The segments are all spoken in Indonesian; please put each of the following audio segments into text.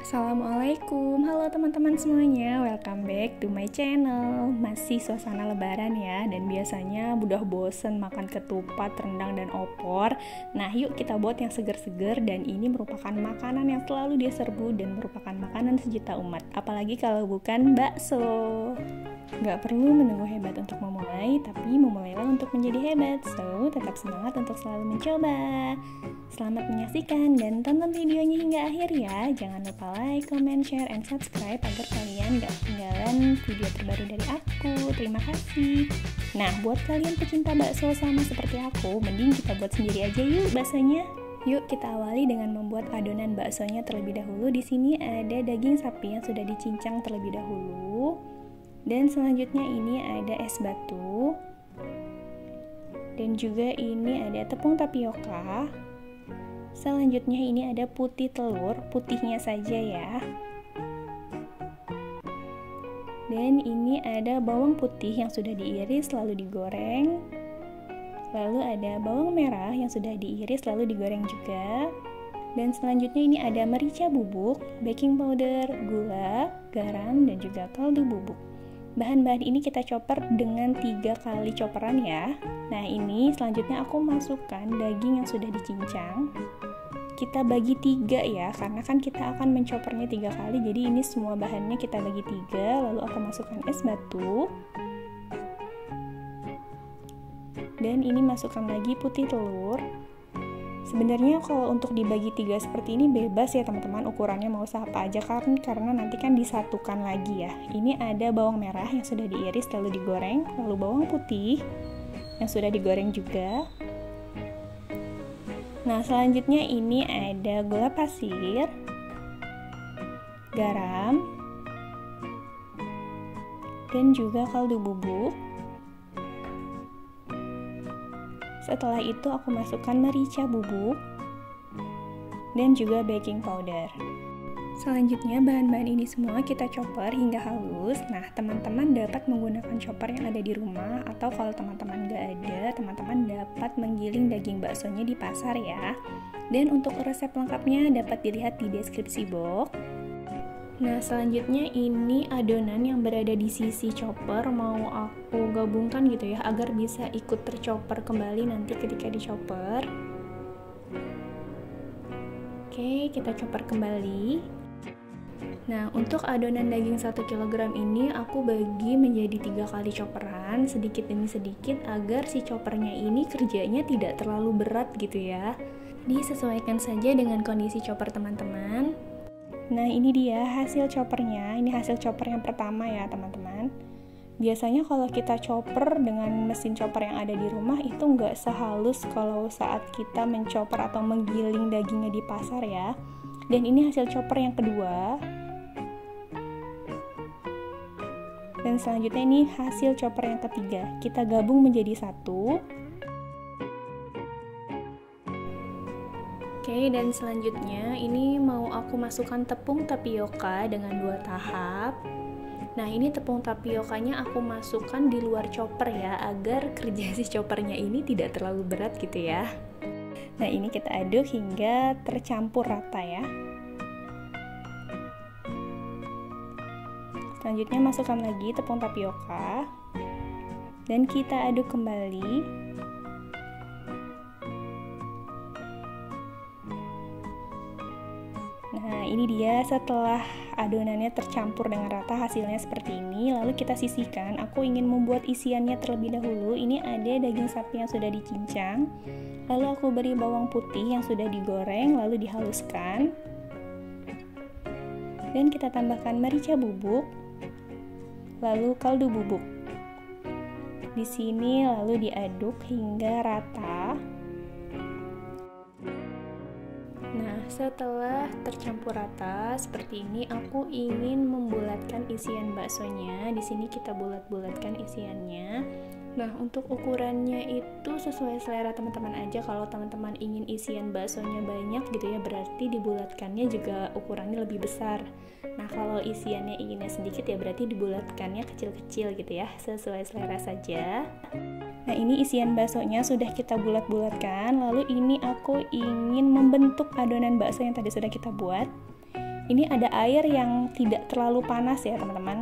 Assalamualaikum, halo teman-teman semuanya, welcome back to my channel. Masih suasana lebaran ya, dan biasanya udah bosen makan ketupat, rendang, dan opor. Nah yuk kita buat yang seger-seger, dan ini merupakan makanan yang selalu dia serbu dan merupakan makanan sejuta umat. Apalagi kalau bukan bakso. Gak perlu menunggu hebat untuk memulai, tapi memulailah untuk menjadi hebat. So, tetap semangat untuk selalu mencoba. Selamat menyaksikan dan tonton videonya hingga akhir ya. Jangan lupa like, comment, share, and subscribe agar kalian gak ketinggalan video terbaru dari aku. Terima kasih. Nah, buat kalian pecinta bakso sama seperti aku, mending kita buat sendiri aja yuk baksonya. Yuk kita awali dengan membuat adonan baksonya terlebih dahulu. Di sini ada daging sapi yang sudah dicincang terlebih dahulu. Dan selanjutnya ini ada es batu. Dan juga ini ada tepung tapioka. Selanjutnya ini ada putih telur, putihnya saja ya. Dan ini ada bawang putih yang sudah diiris lalu digoreng. Lalu ada bawang merah yang sudah diiris lalu digoreng juga. Dan selanjutnya ini ada merica bubuk, baking powder, gula, garam, dan juga kaldu bubuk. Bahan-bahan ini kita chopper dengan 3 kali chopperan ya. Nah ini selanjutnya aku masukkan daging yang sudah dicincang. Kita bagi 3 ya, karena kan kita akan menchoppernya 3 kali. Jadi ini semua bahannya kita bagi 3. Lalu aku masukkan es batu. Dan ini masukkan lagi putih telur. Sebenarnya kalau untuk dibagi 3 seperti ini bebas ya teman-teman, ukurannya mau apa aja karena nanti kan disatukan lagi ya. Ini ada bawang merah yang sudah diiris lalu digoreng, lalu bawang putih yang sudah digoreng juga. Nah selanjutnya ini ada gula pasir, garam, dan juga kaldu bubuk. Setelah itu aku masukkan merica bubuk dan juga baking powder. Selanjutnya bahan-bahan ini semua kita chopper hingga halus. Nah teman-teman dapat menggunakan chopper yang ada di rumah, atau kalau teman-teman gak ada, teman-teman dapat menggiling daging baksonya di pasar ya. Dan untuk resep lengkapnya dapat dilihat di deskripsi box. Nah selanjutnya ini adonan yang berada di sisi chopper mau aku gabungkan gitu ya, agar bisa ikut terchopper kembali nanti ketika dichopper. Oke, kita chopper kembali. Nah untuk adonan daging 1 kg ini aku bagi menjadi 3 kali chopperan, sedikit demi sedikit, agar si choppernya ini kerjanya tidak terlalu berat gitu ya. Disesuaikan saja dengan kondisi chopper teman-teman. Nah ini dia hasil choppernya. Ini hasil chopper yang pertama ya teman-teman. Biasanya kalau kita chopper dengan mesin chopper yang ada di rumah itu nggak sehalus kalau saat kita menchopper atau menggiling dagingnya di pasar ya. Dan ini hasil chopper yang kedua. Dan selanjutnya ini hasil chopper yang ketiga. Kita gabung menjadi satu. Oke, dan selanjutnya ini mau aku masukkan tepung tapioka dengan 2 tahap. Nah ini tepung tapiokanya aku masukkan di luar chopper ya, agar kerja si choppernya ini tidak terlalu berat gitu ya. Nah ini kita aduk hingga tercampur rata ya. Selanjutnya masukkan lagi tepung tapioka dan kita aduk kembali. Nah ini dia setelah adonannya tercampur dengan rata, hasilnya seperti ini. Lalu kita sisihkan. Aku ingin membuat isiannya terlebih dahulu. Ini ada daging sapi yang sudah dicincang. Lalu aku beri bawang putih yang sudah digoreng lalu dihaluskan. Dan kita tambahkan merica bubuk. Lalu kaldu bubuk. Di sini lalu diaduk hingga rata. Nah, setelah tercampur rata seperti ini, aku ingin membulatkan isian baksonya. Di sini kita bulat-bulatkan isiannya. Nah, untuk ukurannya itu sesuai selera teman-teman aja. Kalau teman-teman ingin isian baksonya banyak gitu ya, berarti dibulatkannya juga ukurannya lebih besar. Nah, kalau isiannya inginnya sedikit ya berarti dibulatkannya kecil-kecil gitu ya, sesuai selera saja. Nah, ini isian baksonya sudah kita bulat-bulatkan. Lalu ini aku ingin membentuk adonan bakso yang tadi sudah kita buat. Ini ada air yang tidak terlalu panas ya teman-teman,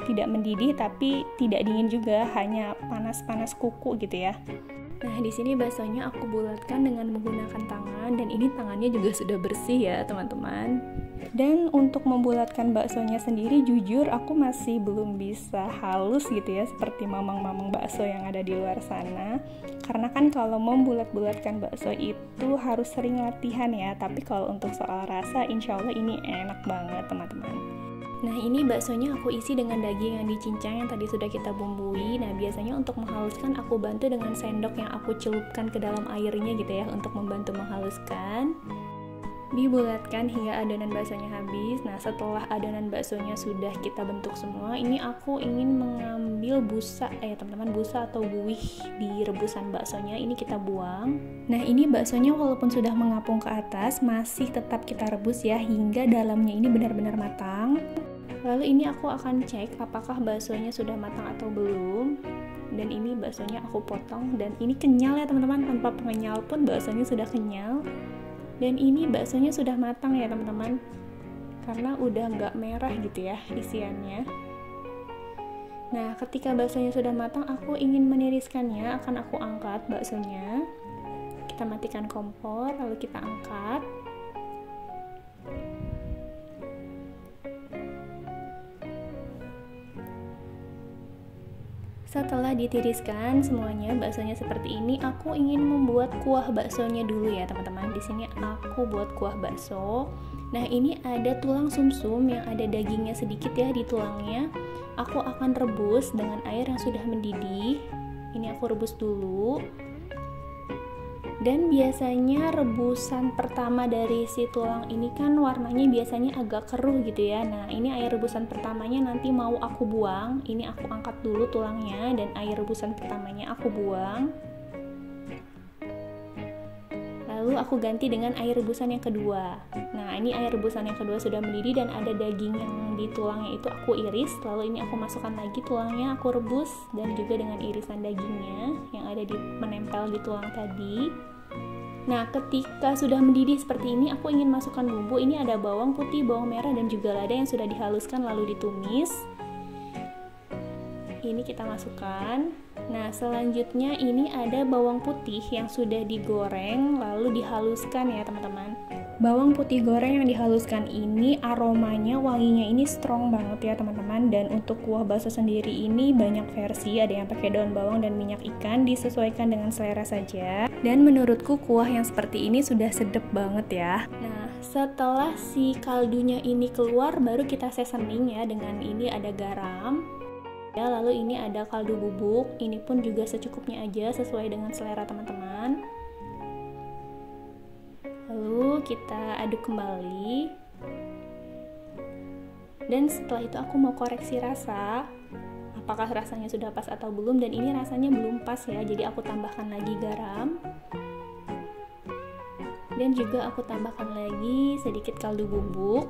tidak mendidih tapi tidak dingin juga, hanya panas-panas kuku gitu ya. Nah, di sini baksonya aku bulatkan dengan menggunakan tangan, dan ini tangannya juga sudah bersih ya teman-teman. Dan untuk membulatkan baksonya sendiri, jujur aku masih belum bisa halus gitu ya, seperti mamang-mamang bakso yang ada di luar sana. Karena kan kalau membulat-bulatkan bakso itu harus sering latihan ya, tapi kalau untuk soal rasa, insya Allah ini enak banget teman-teman. Nah, ini baksonya aku isi dengan daging yang dicincang yang tadi sudah kita bumbui. Nah, biasanya untuk menghaluskan aku bantu dengan sendok yang aku celupkan ke dalam airnya gitu ya, untuk membantu menghaluskan. Dibulatkan hingga adonan baksonya habis. Nah, setelah adonan baksonya sudah kita bentuk semua, ini aku ingin mengambil busa teman-teman, busa atau buih di rebusan baksonya, ini kita buang. Nah, ini baksonya walaupun sudah mengapung ke atas, masih tetap kita rebus ya, hingga dalamnya ini benar-benar matang. Lalu ini aku akan cek apakah baksonya sudah matang atau belum. Dan ini baksonya aku potong, dan ini kenyal ya teman-teman, tanpa pengenyal pun baksonya sudah kenyal. Dan ini baksonya sudah matang ya teman-teman, karena udah nggak merah gitu ya isiannya. Nah, ketika baksonya sudah matang, aku ingin meniriskannya, akan aku angkat baksonya. Kita matikan kompor, lalu kita angkat. Setelah ditiriskan semuanya baksonya seperti ini, aku ingin membuat kuah baksonya dulu ya teman-teman. Di sini aku buat kuah bakso. Nah, ini ada tulang sumsum yang ada dagingnya sedikit ya di tulangnya. Aku akan rebus dengan air yang sudah mendidih. Ini aku rebus dulu. Dan biasanya rebusan pertama dari si tulang ini kan warnanya biasanya agak keruh gitu ya. Nah, ini air rebusan pertamanya nanti mau aku buang. Ini aku angkat dulu tulangnya, dan air rebusan pertamanya aku buang. Lalu aku ganti dengan air rebusan yang kedua. Nah, ini air rebusan yang kedua sudah mendidih dan ada daging yang di tulangnya itu aku iris. Lalu ini aku masukkan lagi tulangnya, aku rebus, dan juga dengan irisan dagingnya yang ada menempel di tulang tadi. Nah, ketika sudah mendidih seperti ini, aku ingin masukkan bumbu. Ini ada bawang putih, bawang merah, dan juga lada yang sudah dihaluskan lalu ditumis. Ini kita masukkan. Nah, selanjutnya ini ada bawang putih yang sudah digoreng lalu dihaluskan ya teman-teman. Bawang putih goreng yang dihaluskan ini aromanya, wanginya ini strong banget ya teman-teman. Dan untuk kuah bakso sendiri ini banyak versi, ada yang pakai daun bawang dan minyak ikan, disesuaikan dengan selera saja. Dan menurutku kuah yang seperti ini sudah sedap banget ya. Nah, setelah si kaldunya ini keluar, baru kita seasoning ya, dengan ini ada garam. Ya, lalu ini ada kaldu bubuk, ini pun juga secukupnya aja sesuai dengan selera teman-teman. Lalu kita aduk kembali. Dan setelah itu aku mau koreksi rasa, apakah rasanya sudah pas atau belum, dan ini rasanya belum pas ya, jadi aku tambahkan lagi garam. Dan juga aku tambahkan lagi sedikit kaldu bubuk,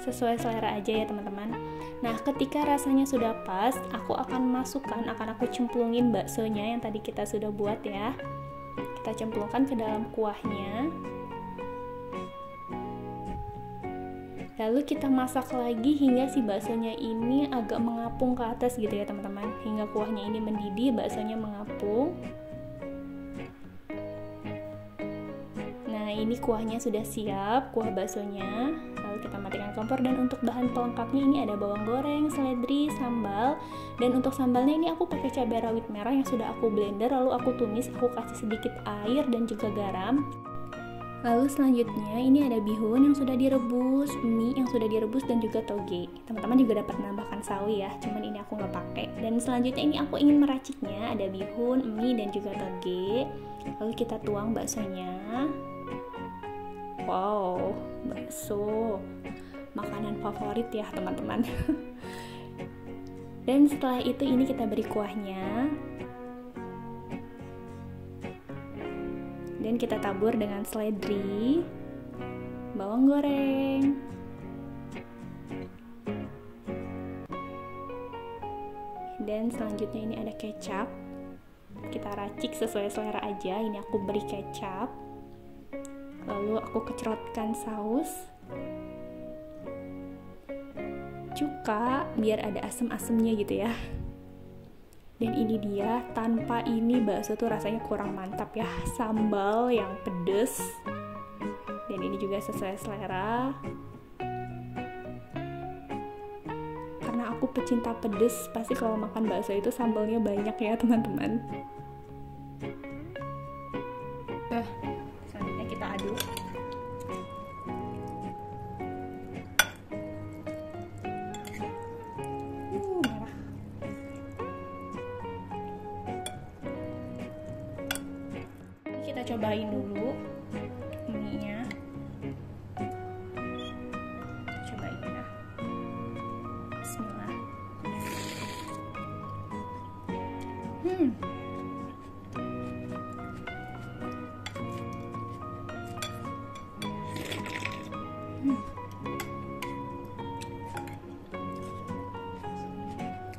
sesuai selera aja ya teman-teman. Nah, ketika rasanya sudah pas, aku akan aku cemplungin baksonya yang tadi kita sudah buat ya. Kita cemplungkan ke dalam kuahnya. Lalu kita masak lagi hingga si baksonya ini agak mengapung ke atas gitu ya teman-teman. Hingga kuahnya ini mendidih, baksonya mengapung. Nah, ini kuahnya sudah siap, kuah baksonya. Lalu kita matikan kompor, dan untuk bahan pelengkapnya ini ada bawang goreng, seledri, sambal. Dan untuk sambalnya ini aku pakai cabai rawit merah yang sudah aku blender, lalu aku tumis, aku kasih sedikit air dan juga garam. Lalu selanjutnya ini ada bihun yang sudah direbus, mie yang sudah direbus, dan juga toge. Teman-teman juga dapat menambahkan sawi ya, cuman ini aku nggak pakai. Dan selanjutnya ini aku ingin meraciknya, ada bihun, mie, dan juga toge. Lalu kita tuang baksonya. Wow, bakso makanan favorit ya teman-teman. Dan setelah itu ini kita beri kuahnya. Dan kita tabur dengan seledri, bawang goreng, dan selanjutnya ini ada kecap. Kita racik sesuai selera aja. Ini aku beri kecap, lalu aku kecrotkan saus. cuka biar ada asem-asemnya gitu ya. Dan ini dia, tanpa ini bakso tuh rasanya kurang mantap ya. Sambal yang pedes, dan ini juga sesuai selera. Karena aku pecinta pedes, pasti kalau makan bakso itu sambalnya banyak ya teman-teman. Selanjutnya kita aduk. Merah. Kita cobain dulu mie-nya. Cobain ya. Bismillah.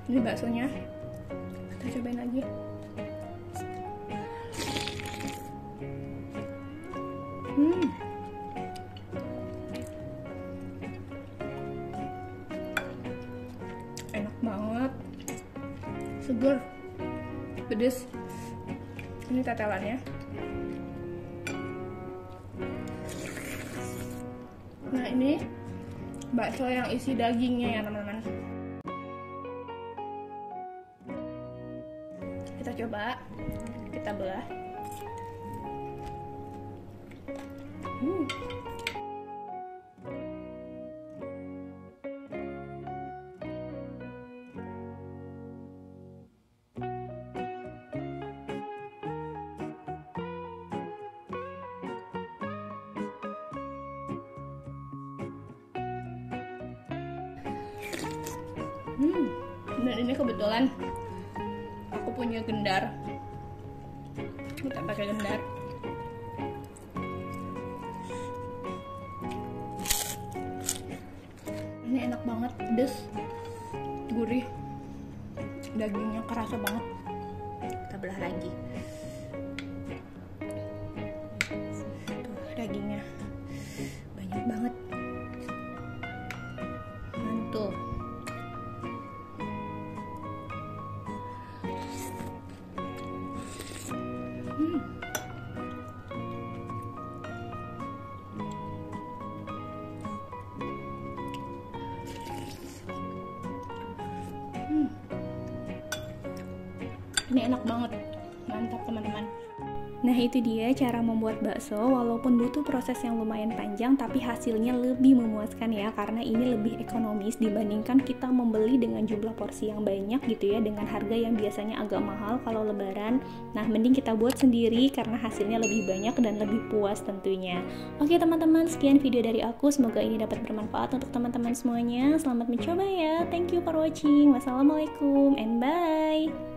Ini baksonya. Kita cobain lagi. Enak banget, seger, pedes. Ini tetelannya. Nah ini bakso yang isi dagingnya ya teman-teman. Kita coba, kita belah. Dan ini kebetulan aku punya gendar. Kita pakai gendar. Ini enak banget, pedes, gurih, dagingnya kerasa banget. Kita belah lagi. Tuh, dagingnya banyak banget, mantul. Ini enak banget, mantap teman-teman. Nah itu dia cara membuat bakso, walaupun butuh proses yang lumayan panjang tapi hasilnya lebih memuaskan ya, karena ini lebih ekonomis dibandingkan kita membeli dengan jumlah porsi yang banyak gitu ya, dengan harga yang biasanya agak mahal kalau lebaran. Nah mending kita buat sendiri karena hasilnya lebih banyak dan lebih puas tentunya. Oke teman-teman, sekian video dari aku, semoga ini dapat bermanfaat untuk teman-teman semuanya. Selamat mencoba ya, thank you for watching. Wassalamualaikum and bye.